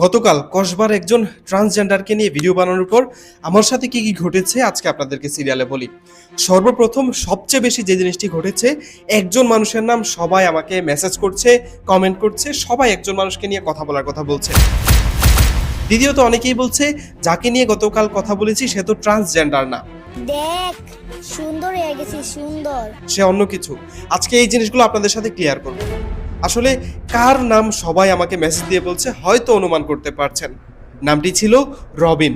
গতকাল কসবার একজন ট্রান্সজেন্ডারকে নিয়ে ভিডিও বানানোর পর আমার সাথে কি কি ঘটেছে আজকে আপনাদেরকে সিরিয়ালে বলি। সর্বপ্রথম সবচেয়ে বেশি যে জিনিসটি ঘটেছে, একজন মানুষের নাম সবাই আমাকে মেসেজ করছে, কমেন্ট করছে, সবাই একজন মানুষকে নিয়ে কথা বলার কথা বলছে। দ্বিতীয়ত অনেকেই বলছে যাকে নিয়ে গতকাল কথা বলেছি সে তো ট্রান্সজেন্ডার না, দেখ সুন্দর হয়ে গেছি, সুন্দর। সে অন্য কিছু। আজকে এই জিনিসগুলো আপনাদের সাথে ক্লিয়ার করব। আসলে কার নাম সবাই আমাকে মেসেজ দিয়ে বলছে হয়তো অনুমান করতে পারছেন, নামটি ছিল রবিন।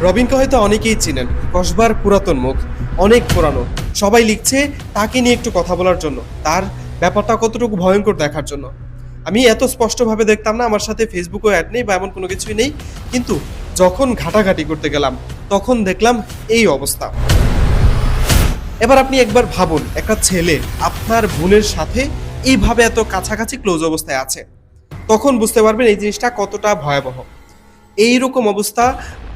রবিনকে হয়তো অনেকেই চিনেন, কসবার পুরাতন মুখ, অনেক পুরানো। সবাই লিখছে তাকে নিয়ে একটু কথা বলার জন্য, তার ব্যাপারটা কতটুকু ভয়ঙ্কর দেখার জন্য। আমি এত স্পষ্টভাবে দেখতাম না, আমার সাথে ফেসবুকও অ্যাড নেই বা এমন কোনো কিছুই নেই, কিন্তু যখন ঘাটাঘাটি করতে গেলাম তখন দেখলাম এই অবস্থা। এবার আপনি একবার ভাবুন, একটা ছেলে আপনার বোনের সাথে এইভাবে এত কাছাকাছি ক্লোজ অবস্থায় আছে, তখন বুঝতে পারবেন এই জিনিসটা কতটা ভয়াবহ। এইরকম অবস্থা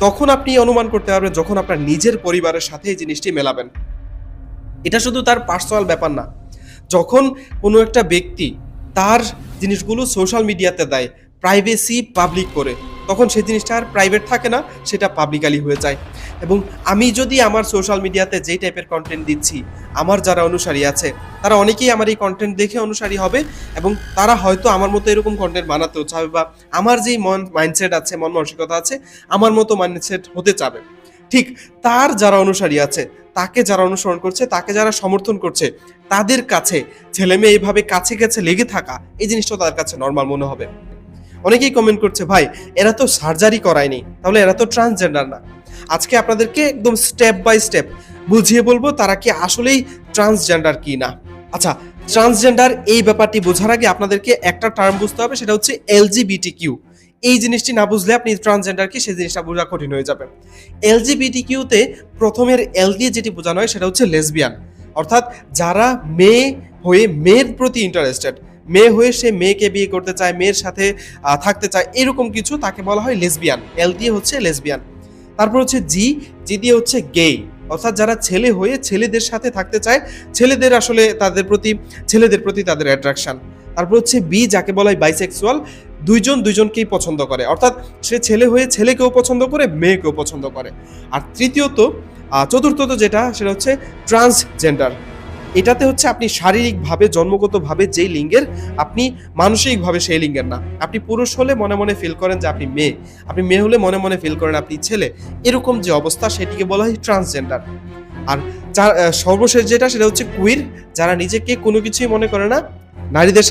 তখন আপনি অনুমান করতে পারবেন যখন আপনার নিজের পরিবারের সাথে এই জিনিসটি মেলাবেন। এটা শুধু তার পার্সোনাল ব্যাপার না, যখন কোনো একটা ব্যক্তি তার জিনিসগুলো সোশ্যাল মিডিয়াতে দেয়, প্রাইভেসি পাবলিক করে, তখন সেই জিনিসটা আর প্রাইভেট থাকে না, সেটা পাবলিকালি হয়ে যায়। এবং আমি যদি আমার সোশ্যাল মিডিয়াতে যেই টাইপের কন্টেন্ট দিচ্ছি, আমার যারা অনুসারী আছে তারা অনেকেই আমার এই কন্টেন্ট দেখে অনুসারী হবে, এবং তারা হয়তো আমার মতো এরকম কন্টেন্ট বানাতেও চাবে, বা আমার যেই মাইন্ডসেট আছে, মন মানসিকতা আছে, আমার মতো মাইন্ডসেট হতে চাবে। ঠিক তার যারা অনুসারী আছে, তাকে যারা অনুসরণ করছে, তাকে যারা সমর্থন করছে, তাদের কাছে ছেলে মেয়ে এইভাবে কাছে কাছে লেগে থাকা, এই জিনিসটা তাদের কাছে নর্মাল মনে হবে। অনেকেই কমেন্ট করছে, ভাই এরা তো সার্জারি করায়নি, তাহলে এরা তো ট্রান্সজেন্ডার না। আজকে আপনাদেরকে একদম স্টেপ বাই স্টেপ বুঝিয়ে বলবো তারা কি আসলেই ট্রান্সজেন্ডার কি না। আচ্ছা, ট্রান্সজেন্ডার এই ব্যাপারটি বোঝার আগে আপনাদেরকে একটা টার্ম বুঝতে হবে, সেটা হচ্ছে এলজিবিটিকিউ। এই জিনিসটি না বুঝলে আপনি ট্রান্সজেন্ডার কি সেই জিনিসটা বোঝা কঠিন হয়ে যাবে। এলজিবিটিকিউতে প্রথমের এল দিয়ে যেটি বোঝানো হয় সেটা হচ্ছে লেসবিয়ান, অর্থাৎ যারা মেয়ে হয়ে মেয়ের প্রতি ইন্টারেস্টেড, মেয়ে হয়ে সে মেয়েকে বিয়ে করতে চায়, মেয়ের সাথে থাকতে চায়, এরকম কিছু, তাকে বলা হয় লেসবিয়ান। এল দিয়ে হচ্ছে লেসবিয়ান। তারপর হচ্ছে জি, জি দিয়ে হচ্ছে গেই, অর্থাৎ যারা ছেলে হয়ে ছেলেদের সাথে থাকতে চায়, ছেলেদের আসলে ছেলেদের প্রতি তাদের অ্যাট্রাকশন। তারপর হচ্ছে বি, যাকে বলা হয় বাইসেক্সুয়াল, দুইজনকেই পছন্দ করে, অর্থাৎ সে ছেলে হয়ে ছেলেকেও পছন্দ করে, মেয়েকেও পছন্দ করে। আর চতুর্থত যেটা, সেটা হচ্ছে ট্রান্সজেন্ডার। এটাতে হচ্ছে আপনি শারীরিকভাবে জন্মগতভাবে যেই লিঙ্গের, আপনি মানসিকভাবে সেই লিঙ্গের না। আপনি পুরুষ হলে মনে মনে ফিল করেন যে আপনি মেয়ে, আপনি মেয়ে হলে মনে মনে ফিল করেন আপনি ছেলে, এরকম যে অবস্থা সেটিকে বলা হয় ট্রান্সজেন্ডার। আর সর্বশেষ যেটা, সেটা হচ্ছে কুইর, যারা নিজেকে কোনো কিছুই মনে করে না, নারীদের সাথে